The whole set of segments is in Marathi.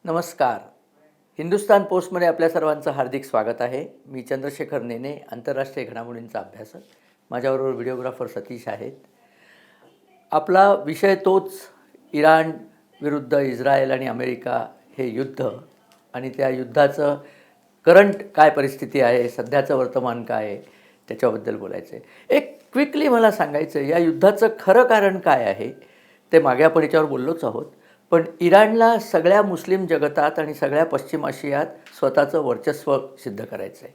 नमस्कार. हिंदुस्तान पोस्टमध्ये आपल्या सर्वांचं हार्दिक स्वागत आहे. मी चंद्रशेखर नेने, आंतरराष्ट्रीय घडामोडींचा अभ्यासक. माझ्याबरोबर व्हिडिओग्राफर सतीश आहेत. आपला विषय तोच, इराण विरुद्ध इस्रायल आणि अमेरिका हे युद्ध आणि त्या युद्धाचं करंट काय परिस्थिती आहे, सध्याचं वर्तमान काय आहे, त्याच्याबद्दल बोलायचं आहे. एक क्विकली मला सांगायचं आहे, या युद्धाचं खरं कारण काय आहे. ते मागे आपण याच्यावर बोललोच आहोत. पण इराणला सगळ्या मुस्लिम जगतात आणि सगळ्या पश्चिम आशियात स्वतःचं वर्चस्व सिद्ध करायचं आहे.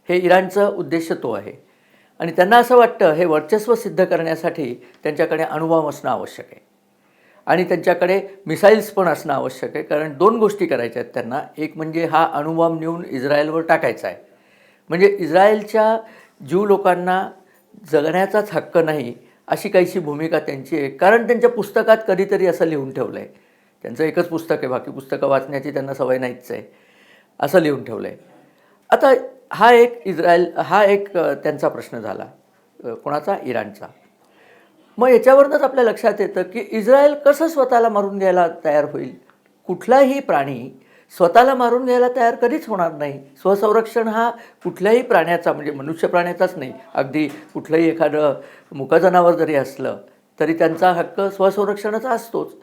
हे इराणचं उद्देश तो आहे. आणि त्यांना असं वाटतं हे वर्चस्व सिद्ध करण्यासाठी त्यांच्याकडे अणुबॉम्ब असणं आवश्यक आहे आणि त्यांच्याकडे मिसाईल्स पण असणं आवश्यक आहे. कारण दोन गोष्टी करायच्या आहेत त्यांना. एक म्हणजे हा अणुबॉम्ब नेऊन इस्रायलवर टाकायचा आहे. म्हणजे इस्रायलच्या ज्यू लोकांना जगण्याचाच हक्क नाही अशी काहीशी भूमिका त्यांची आहे. कारण त्यांच्या पुस्तकात कधीतरी असं लिहून ठेवलं आहे. त्यांचं एकच पुस्तक आहे, बाकी पुस्तकं वाचण्याची त्यांना सवय नाहीच आहे, असं लिहून ठेवलं आहे. आता हा एक त्यांचा प्रश्न झाला. कोणाचा? इराणचा. मग याच्यावरूनच आपल्या लक्षात येतं की इस्रायल कसं स्वतःला मारून घ्यायला तयार होईल. कुठलाही प्राणी स्वतःला मारून घ्यायला तयार कधीच होणार नाही. स्वसंरक्षण हा कुठल्याही प्राण्याचा, म्हणजे मनुष्य प्राण्याचाच नाही, अगदी कुठलंही एखादं मुकं जनावर जरी असलं तरी त्यांचा हक्क स्वसंरक्षणाचा असतोच.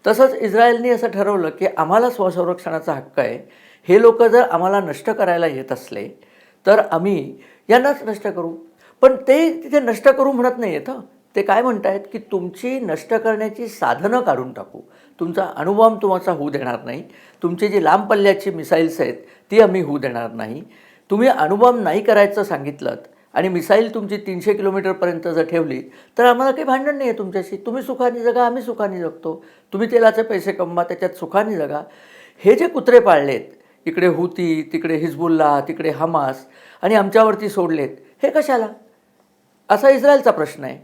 तसंच इस्रायलने असं ठरवलं की आम्हाला स्वसंरक्षणाचा हक्क आहे. हे लोक जर आम्हाला नष्ट करायला येत असले तर आम्ही यांनाच नष्ट करू. पण ते तिथे नष्ट करू म्हणत नाही आहेत. ते काय म्हणत आहेत की तुमची नष्ट करण्याची साधनं काढून टाकू. तुमचा अणुबॉम्ब तुम्हाला होऊ देणार नाही. तुमची जी लांब पल्ल्याची मिसाईल्स आहेत ती आम्ही होऊ देणार नाही. तुम्ही अणुबॉम्ब नाही करायचं सांगितलं आणि मिसाईल तुमची 300 किलोमीटरपर्यंत जर ठेवली तर आम्हाला काही भांडण नाही आहे तुमच्याशी. तुम्ही सुखाने जगा, आम्ही सुखाने जगतो. तुम्ही तेलाचे पैसे कमवा, त्याच्यात सुखाने जगा. हे जे कुत्रे पाळलेत, इकडे हुती, तिकडे हिजबुल्ला, तिकडे हमास, आणि आमच्यावरती सोडलेत, हे कशाला? असा इस्रायलचा प्रश्न आहे.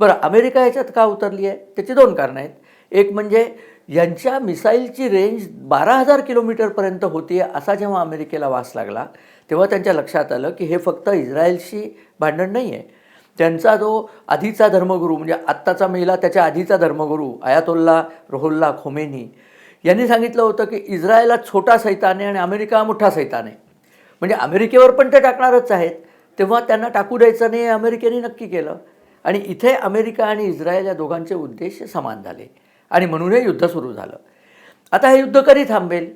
बरं, अमेरिका याच्यात का उतरली आहे? त्याची दोन कारणं आहेत. एक म्हणजे यांच्या मिसाईलची रेंज 12,000 किलोमीटरपर्यंत होती. असा जेव्हा अमेरिकेला वास लागला तेव्हा त्यांच्या लक्षात आलं की हे फक्त इस्रायलशी भांडण नाही आहे. त्यांचा जो आधीचा धर्मगुरू, म्हणजे आत्ताचा मेला त्याच्या आधीचा धर्मगुरू आयातोल्ला रुहुल्ला खोमेनी यांनी सांगितलं होतं की इस्रायल हा छोटा सैतान आहे आणि अमेरिका हा मोठा सैतान आहे. म्हणजे अमेरिकेवर पण ते टाकणारच आहेत. तेव्हा त्यांना टाकू द्यायचं नाही, अमेरिकेने नक्की केलं. आणि इथे अमेरिका आणि इस्रायल या दोघांचे उद्देश समान झाले आणि म्हणून हे युद्ध सुरू झालं. आता हे युद्ध कधी थांबेल?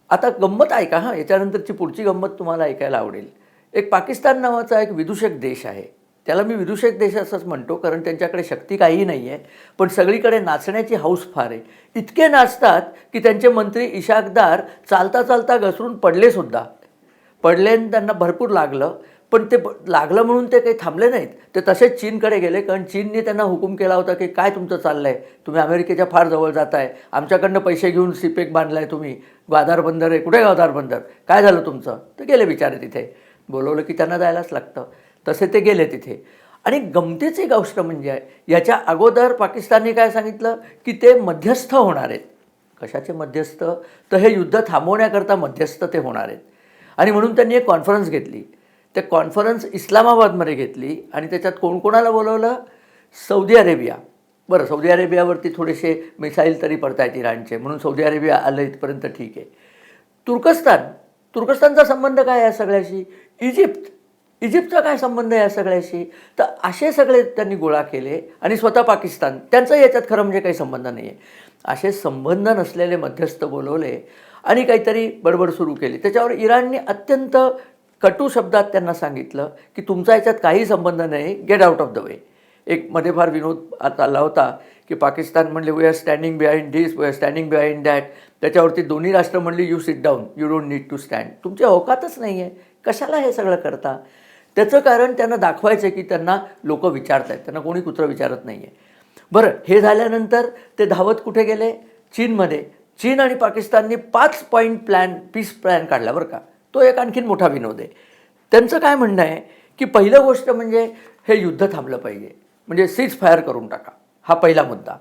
आता गंमत ऐका. याच्यानंतरची पुढची गंमत तुम्हाला ऐकायला आवडेल. एक पाकिस्तान नावाचा एक विदूषक देश आहे. त्याला मी विदूषक देश असंच म्हणतो कारण त्यांच्याकडे शक्ती काहीही नाही आहे, पण सगळीकडे नाचण्याची हौस फार आहे. इतके नाचतात की त्यांचे मंत्री इशाकदार चालता चालता घसरून पडलेसुद्धा. पडल्याने त्यांना भरपूर लागलं, पण ते लागलं म्हणून ते काही थांबले नाहीत. ते तसेच चीनकडे गेले, कारण चीनने त्यांना हुकूम केला होता की काय तुमचं चाललं आहे, तुम्ही अमेरिकेच्या फार जवळ जात आहे, आमच्याकडनं पैसे घेऊन सिपेक बांधला आहे तुम्ही, ग्वादार बंदर आहे, कुठे ग्वादार बंदर, काय झालं तुमचं? ते गेले बिचारे. तिथे बोलवलं की त्यांना जायलाच लागतं. तसे ते गेले तिथे. आणि गमतीची गोष्ट म्हणजे याच्या अगोदर पाकिस्तानने काय सांगितलं की ते मध्यस्थ होणार आहेत. कशाचे मध्यस्थ? तर हे युद्ध थांबवण्याकरता मध्यस्थ ते होणार आहेत. आणि म्हणून त्यांनी एक कॉन्फरन्स घेतली. ते कॉन्फरन्स इस्लामाबादमध्ये घेतली आणि त्याच्यात कोणाला बोलवलं? Saudi Arabia. बरं, सौदी अरेबियावरती थोडेसे मिसाईल तरी पडत आहेत इराणचे, म्हणून सौदी अरेबिया आलं इथपर्यंत ठीक आहे. तुर्कस्तानचा संबंध काय आहे या सगळ्याशी? इजिप्तचा काय संबंध आहे या सगळ्याशी? तर असे सगळे त्यांनी गोळा केले आणि स्वतः पाकिस्तान, त्यांचा याच्यात खरं म्हणजे काही संबंध नाही आहे. असे संबंध नसलेले मध्यस्थ बोलवले आणि काहीतरी बडबड सुरू केली. त्याच्यावर इराणने अत्यंत कटू शब्दात त्यांना सांगितलं की तुमचा याच्यात काही संबंध नाही, get out of the way. एक मध्ये फार विनोद आला होता की पाकिस्तान म्हणले we are standing behind this, we are standing behind that. त्याच्यावरती दोन्ही राष्ट्र म्हणली you sit down, you don't need to stand. तुमच्या औकातच नाही आहे, कशाला हे सगळं करता? त्याचं कारण त्यांना दाखवायचं की त्यांना लोक विचारत आहेत, त्यांना कोणी कुत्रं विचारत नाही आहे. बरं, हे झाल्यानंतर ते धावत कुठे गेले? चीनमध्ये. चीन आणि पाकिस्तानने 5 पॉईंट पीस प्लॅन काढला बरं का. तो एक आणखीन मोठा विनोद आहे. त्यांचं काय म्हणणं आहे की पहिलं गोष्ट म्हणजे हे युद्ध थांबलं पाहिजे, म्हणजे सीज फायर करून टाका, हा पहिला मुद्दा.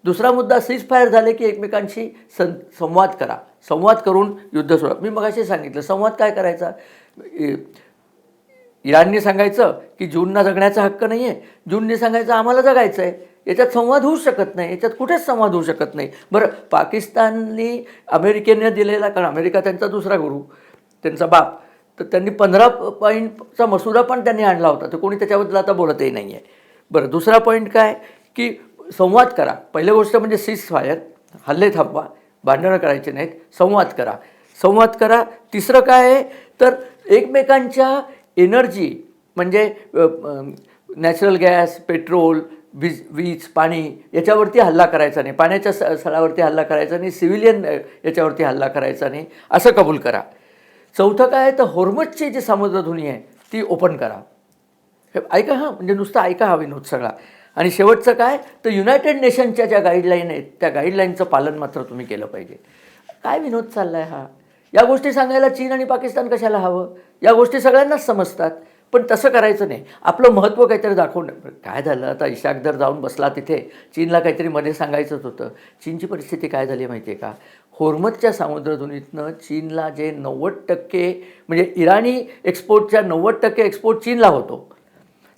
दुसरा मुद्दा, सीज फायर झाले की एकमेकांशी संवाद करा, संवाद करून युद्ध सोडा. मी मगाशी सांगितलं संवाद काय करायचा. इराणने सांगायचं की जूनना जगण्याचा हक्क नाही आहे, जूनने सांगायचं आम्हाला जगायचं आहे. याच्यात संवाद होऊ शकत नाही, याच्यात कुठेच संवाद होऊ शकत नाही. बरं, पाकिस्ताननी अमेरिकेने दिलेला, कारण अमेरिका त्यांचा दुसरा गुरु, त्यांचा बाप, तर त्यांनी 15 पॉईंटचा मसुदा पण त्यांनी आणला होता, तर कोणी त्याच्याबद्दल आता बोलतही नाही आहे. बरं, दुसरा पॉईंट काय की संवाद करा. पहिली गोष्ट म्हणजे सीज फायर, हल्ले थांबवा, भांडणं करायचे नाहीत, संवाद करा. तिसरं काय आहे तर एकमेकांच्या एनर्जी म्हणजे नॅचरल गॅस, पेट्रोल, वीज, पाणी याच्यावरती हल्ला करायचा नाही, पाण्याच्या स्थळावरती हल्ला करायचा नाही, सिव्हिलियन याच्यावरती हल्ला करायचा नाही, असं कबूल करा. चौथं काय तर होर्मुझची जी समुद्रधुनी आहे ती ओपन करा. हे ऐका, म्हणजे नुसतं ऐका हा विनोद सगळा. आणि शेवटचं काय तर युनायटेड नेशनच्या ज्या गाईडलाईन आहेत त्या गाईडलाईनचं पालन मात्र तुम्ही केलं पाहिजे. काय विनोद चालला आहे हा? या गोष्टी सांगायला चीन आणि पाकिस्तान कशाला हवं? या गोष्टी सगळ्यांनाच समजतात, पण तसं करायचं नाही. आपलं महत्त्व काहीतरी दाखवणं. काय झालं आता, इशाकदर जाऊन बसला तिथे, चीनला काहीतरी मध्ये सांगायचंच होतं. चीनची परिस्थिती काय झाली माहिती आहे का? होर्मुझच्या समुद्रधुनीतनं चीनला जे 90% म्हणजे इराणी एक्सपोर्टच्या 90% एक्सपोर्ट चीनला होतो,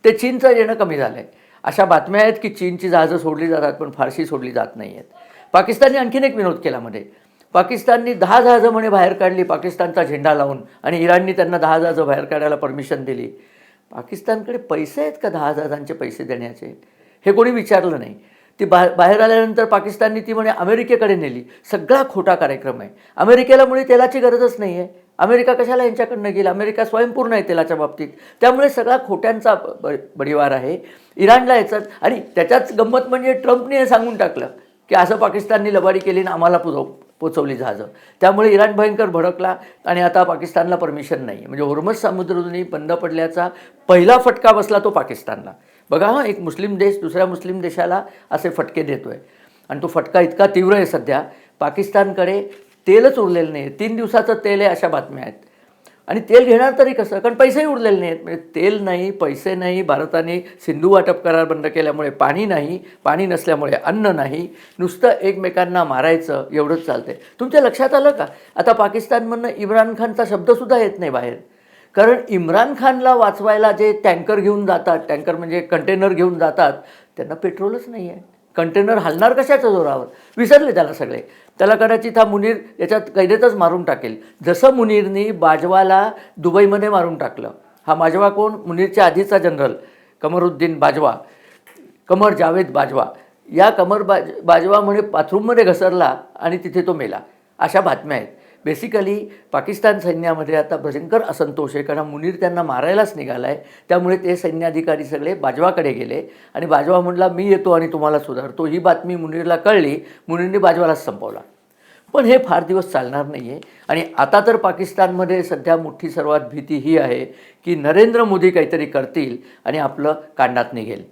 ते चीनचं येणं कमी झालं आहे. अशा बातम्या आहेत की चीनची जहाजं सोडली जातात पण फारशी सोडली जात नाही आहेत. पाकिस्तानने आणखीन एक विनोद केला मध्ये. पाकिस्ताननी 10 जहाजं म्हणे बाहेर काढली पाकिस्तानचा झेंडा लावून, आणि इराणनी त्यांना 10 जहाजं बाहेर काढायला परमिशन दिली. पाकिस्तानकडे पैसे आहेत का 10 जहाजांचे पैसे देण्याचे? हे कोणी विचारलं नाही. ती बाहेर आल्यानंतर पाकिस्ताननी ती म्हणे अमेरिकेकडे नेली. सगळा खोटा कार्यक्रम आहे. अमेरिकेला मुळे तेलाची गरजच नाही आहे. अमेरिका कशाला यांच्याकडनं गेला? अमेरिका स्वयंपूर्ण आहे तेलाच्या बाबतीत. त्यामुळे सगळा खोट्यांचा बडिवार आहे. इराणला याचं, आणि त्याच्याच गंमत म्हणजे ट्रम्पने हे सांगून टाकलं की असं पाकिस्ताननी लबाडी केली आणि आम्हाला पोचवली जहाजं. त्यामुळे इराण भयंकर भडकला आणि आता पाकिस्तानला परमिशन नाही. म्हणजे होर्मुझ समुद्रधुनी बंद पडल्याचा पहिला फटका बसला तो पाकिस्तानला. बघा हां, एक मुस्लिम देश दुसऱ्या मुस्लिम देशाला असे फटके देतो आहे, आणि तो फटका इतका तीव्र आहे सध्या. पाकिस्तानकडे तेलच उरलेलं नाही. 3 दिवसाचं तेल आहे अशा बातम्या आहेत. आणि तेल घेणार तरी कसं? कारण पैसेही उरलेले नाहीत. म्हणजे तेल नाही, पैसे नाही. भारताने सिंधू वाटप करार बंद केल्यामुळे पाणी नाही, पाणी नसल्यामुळे अन्न नाही. नुसतं एकमेकांना मारायचं एवढंच चालतं आहे. तुमच्या लक्षात आलं का? आता पाकिस्तानमधनं इम्रान खानचा शब्दसुद्धा येत नाही बाहेर. कारण इम्रान खानला वाचवायला जे टँकर घेऊन जातात, टँकर म्हणजे कंटेनर घेऊन जातात, त्यांना पेट्रोलच नाही आहे. कंटेनर हलणार कशाच्या जोरावर? विसरले त्याला सगळे. त्याला कदाचित हा मुनीर याच्यात कैदेतच मारून टाकेल, जसं मुनीरनी बाजवाला दुबईमध्ये मारून टाकलं. हा बाजवा कोण? मुनीरच्या आधीचा जनरल कमरुद्दीन बाजवा, कमर जावेद बाजवा. या बाजवा म्हणे बाथरूममध्ये घसरला आणि तिथे तो मेला, अशा बातम्या आहेत. बेसिकली पाकिस्तान सैन्यामध्ये आता भयंकर असंतोष आहे, कारण मुनीर त्यांना मारायलाच निघाला आहे. त्यामुळे ते सैन्याधिकारी सगळे बाजवाकडे गेले आणि बाजवा म्हणला मी येतो आणि तुम्हाला सुधारतो. ही बातमी मुनीरला कळली. मुनीरने बाजवालाच संपवला. पण हे फार दिवस चालणार नाही आहे. आणि आता तर पाकिस्तानमध्ये सध्या मोठी सर्वात भीती ही आहे की नरेंद्र मोदी काहीतरी करतील आणि आपलं कांडात निघेल.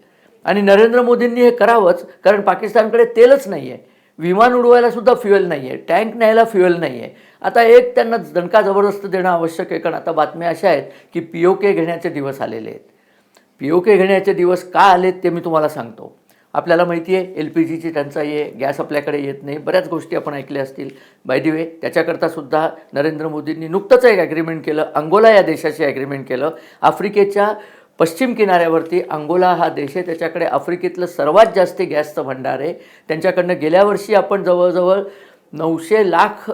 आणि नरेंद्र मोदींनी हे करावंच, कारण पाकिस्तानकडे तेलच नाही आहे. विमान उडवायला सुद्धा फ्युएल नाही आहे, टँक न्यायला फ्युएल नाही आहे. आता एक त्यांना दणका जबरदस्त देणं आवश्यक आहे, कारण आता बातम्या अशा आहेत की POK घेण्याचे दिवस आलेले आहेत. POK घेण्याचे दिवस का आलेत ते मी तुम्हाला सांगतो. आपल्याला माहिती आहे LPGची टंचाई आहे, गॅस आपल्याकडे येत नाही, बऱ्याच गोष्टी आपण ऐकल्या असतील. बाय द वे, त्याच्याकरता सुद्धा नरेंद्र मोदींनी नुकतंच एक ॲग्रीमेंट केलं. अंगोला या देशाशी ॲग्रीमेंट केलं. आफ्रिकेच्या पश्चिम किनाऱ्यावरती अंगोला हा देश आहे, त्याच्याकडे आफ्रिकेतलं सर्वात जास्त गॅसचं भंडार आहे. त्यांच्याकडनं गेल्या वर्षी आपण जवळजवळ $900 लाख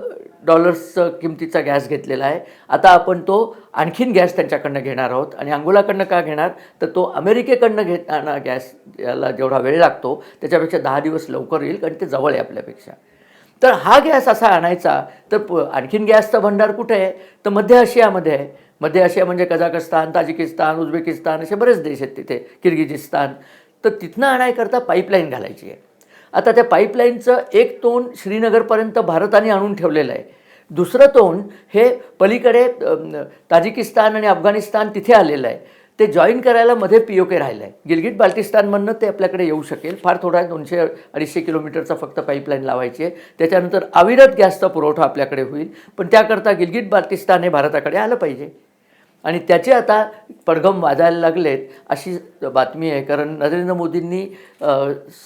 किमतीचा गॅस घेतलेला आहे. आता आपण तो आणखीन गॅस त्यांच्याकडनं घेणार आहोत. आणि अंगोलाकडनं का घेणार तर तो अमेरिकेकडनं घेताना गॅस याला जेवढा वेळ लागतो त्याच्यापेक्षा 10 दिवस लवकर येईल, कारण ते जवळ आहे आपल्यापेक्षा. तर हा गॅस असा आणायचा तर आणखीन गॅसचं भंडार कुठे आहे तर मध्य आशियामध्ये आहे. मध्य आशिया म्हणजे कझाकस्तान, ताजिकिस्तान, उझबेकिस्तान असे बरेच देश आहेत तिथे, किर्गिजिस्तान. तर तिथनं आणायकरता पाईपलाईन घालायची आहे. आता त्या पाईपलाईनचं एक तोंड श्रीनगरपर्यंत भारताने आणून ठेवलेलं आहे. दुसरं तोंड हे पलीकडे ताजिकिस्तान आणि अफगाणिस्तान तिथे आलेलं आहे. ते जॉईन करायला मध्ये POK राहिलं आहे. गिलगिट बाल्टिस्तानमधनं ते आपल्याकडे येऊ शकेल. फार थोडा 200-250 किलोमीटरचा फक्त पाईपलाईन लावायची आहे. त्याच्यानंतर अविरत गॅसचा पुरवठा आपल्याकडे होईल. पण त्याकरता गिलगिट बाल्टिस्तान हे भारताकडे आलं पाहिजे. आणि त्याचे आता पडघम वाजायला लागलेत अशी बातमी आहे. कारण नरेंद्र मोदींनी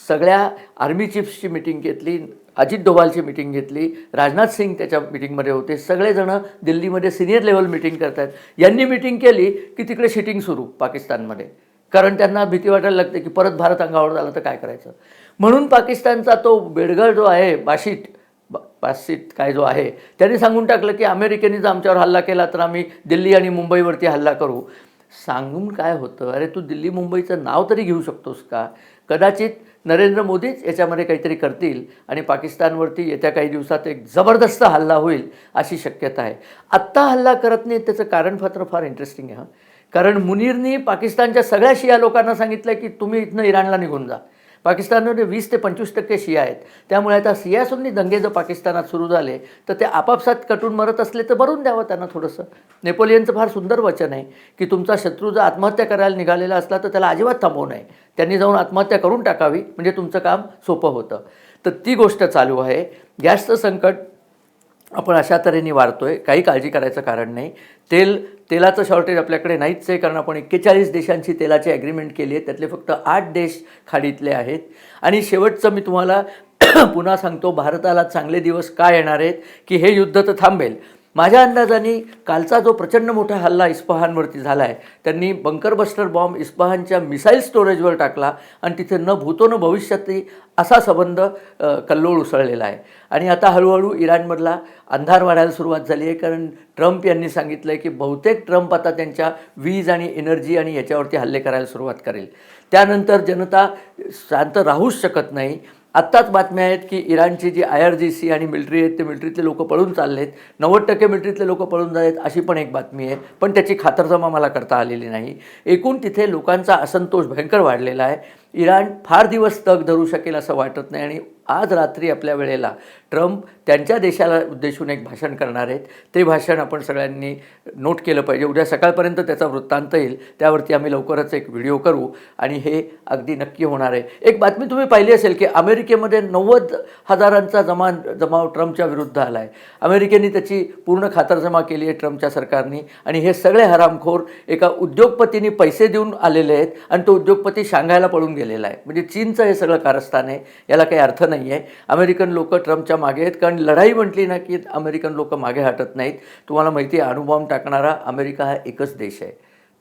सगळ्या आर्मी चीफ्सची मिटिंग घेतली, अजित डोभालची मिटिंग घेतली, राजनाथ सिंग त्याच्या मिटिंगमध्ये होते. सगळेजणं दिल्लीमध्ये सिनियर लेवल मिटिंग करतात. यांनी मिटिंग केली की तिकडे शिटिंग सुरू पाकिस्तानमध्ये. कारण त्यांना भीती वाटायला लागते की परत भारत अंगावर झाला तर काय करायचं. म्हणून पाकिस्तानचा तो बेडगर जो आहे बासित काय जो आहे त्यांनी सांगून टाकलं की अमेरिकेने जर आमच्यावर हल्ला केला तर आम्ही दिल्ली आणि मुंबईवरती हल्ला करू. सांगून काय होतं, अरे तू दिल्ली मुंबईचं नाव तरी घेऊ शकतोस का. कदाचित नरेंद्र मोदीच याच्यामध्ये काहीतरी करतील आणि पाकिस्तानवरती येत्या काही दिवसात एक जबरदस्त हल्ला होईल अशी शक्यता आहे. आत्ता हल्ला करत नाही त्याचं कारण फार इंटरेस्टिंग आहे. कारण मुनीरनी पाकिस्तानच्या सगळ्या शिया लोकांना सांगितलं की तुम्ही इथनं इराणला निघून जा. पाकिस्तानमध्ये 20 ते 25% शिया आहेत. त्यामुळे आता शिया सुन्नी दंगे जर पाकिस्तानात सुरू झाले तर ते आपापसात कटून मरत असले तर भरून द्यावं त्यांना थोडंसं. नेपोलियनचं फार सुंदर वचन आहे की तुमचा शत्रू जर आत्महत्या करायला निघालेला असला तर त्याला अजिबात थांबवू नये, त्यांनी जाऊन आत्महत्या करून टाकावी, म्हणजे तुमचं काम सोपं होतं. तर ती गोष्ट चालू आहे. गॅसचं संकट आपण अशा तऱ्हेने वाढतोय, काही काळजी करायचं कारण नाही. तेलाचं शॉर्टेज आपल्याकडे नाहीच आहे, कारण आपण 41 देशांची तेलाची ॲग्रीमेंट केली आहे, त्यातले फक्त 8 देश खाडीतले आहेत. आणि शेवटचं मी तुम्हाला पुन्हा सांगतो, भारताला चांगले दिवस का येणार आहेत की हे युद्ध तर थांबेल. माझ्या अंदाजाने कालचा जो प्रचंड मोठा हल्ला इस्फहानवरती झाला आहे, त्यांनी बंकर बस्टर बॉम्ब इस्फहानच्या मिसाईल स्टोरेजवर टाकला आणि तिथे न भूतो न भविष्यातही असा संबंध कल्लोळ उसळलेला आहे. आणि आता हळूहळू इराणमधला अंधार वाढायला सुरुवात झाली आहे, कारण ट्रम्प यांनी सांगितलं आहे की बहुतेक ट्रम्प आता त्यांच्या वीज आणि एनर्जी आणि याच्यावरती हल्ले करायला सुरुवात करेल. त्यानंतर जनता शांत राहूच शकत नाही. आत्ताच बातम्या आहेत की इराणची जी IRGC आणि मिलिटरी आहेत ते मिलिटरीतले लोक पळून चाललेत, 90% मिलिटरीतले लोक पळून झालेत अशी पण एक बातमी आहे, पण त्याची खातरजमा मला करता आलेली नाही. एकूण तिथे लोकांचा असंतोष भयंकर वाढलेला आहे. इराण फार दिवस तग धरू शकेल असं वाटत नाही. आणि आज रात्री आपल्या वेळेला ट्रम्प त्यांच्या देशाला उद्देशून एक भाषण करणार आहेत. ते भाषण आपण सगळ्यांनी नोट केलं पाहिजे. उद्या सकाळपर्यंत त्याचा वृत्तांत येईल, त्यावरती आम्ही लवकरच एक व्हिडिओ करू आणि हे अगदी नक्की होणार आहे. एक बातमी तुम्ही पाहिली असेल की अमेरिकेमध्ये 90,000 जमाव ट्रम्पच्या विरुद्ध आला आहे. अमेरिकेने त्याची पूर्ण खातरजमा केली आहे ट्रम्पच्या सरकारने. आणि हे सगळे हरामखोर एका उद्योगपतींनी पैसे देऊन आलेले आहेत आणि तो उद्योगपती शांघायला पळून गेलेला आहे. म्हणजे चीनचं हे सगळं कारस्थान आहे, याला काही अर्थ नाही आहे. अमेरिकन लोक ट्रम्पच्या मागे आहेत, कारण लढाई म्हटली ना की अमेरिकन लोक मागे हटत नाहीत. तुम्हाला माहिती आहे, अणुबॉम्ब टाकणारा अमेरिका हा एकच देश आहे,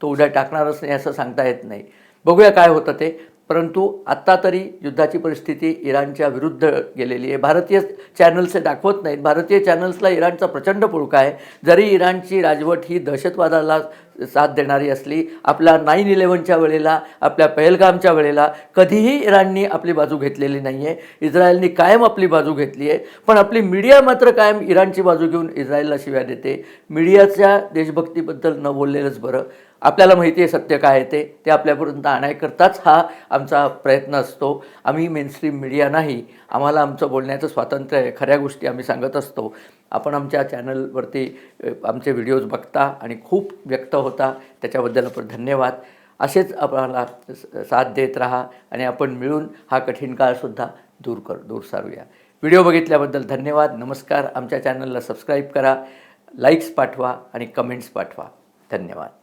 तो उद्या टाकणारच नाही असं सांगता येत नाही. बघूया काय होतं ते. परंतु आत्ता तरी युद्धाची परिस्थिती इराणच्या विरुद्ध गेलेली आहे. भारतीय चॅनल्स दाखवत नाहीत. भारतीय चॅनल्सला इराणचा प्रचंड पुळका आहे. जरी इराणची राजवट ही दहशतवादाला साथ देणारी असली, आपल्या 9/11च्या वेळेला, आपल्या पहलगामच्या वेळेला कधीही इराणनी आपली बाजू घेतलेली नाही आहे. इस्रायलनी कायम आपली बाजू घेतली आहे, पण आपली मीडिया मात्र कायम इराणची बाजू घेऊन इस्रायलला शिव्या देते. मीडियाच्या देशभक्तीबद्दल न बोललेलंच बरं. आपल्याला माहिती आहे सत्य काय आहे ते आपल्यापर्यंत आणायकरताच हा आमचा प्रयत्न असतो. आम्ही मेनस्ट्रीम मीडिया नाही, आम्हाला आमचं बोलण्याचं स्वातंत्र्य आहे. खऱ्या गोष्टी आम्ही सांगत असतो. आपण आमच्या चॅनलवरती आमचे व्हिडिओज बघता आणि खूप व्यक्त होता, त्याच्याबद्दल आपण धन्यवाद. असेच आपल्याला साथ देत राहा आणि आपण मिळून हा कठीण काळसुद्धा दूर सारूया. व्हिडिओ बघितल्याबद्दल धन्यवाद. नमस्कार. आमच्या चॅनलला सबस्क्राईब करा, लाईक्स पाठवा आणि कमेंट्स पाठवा. धन्यवाद.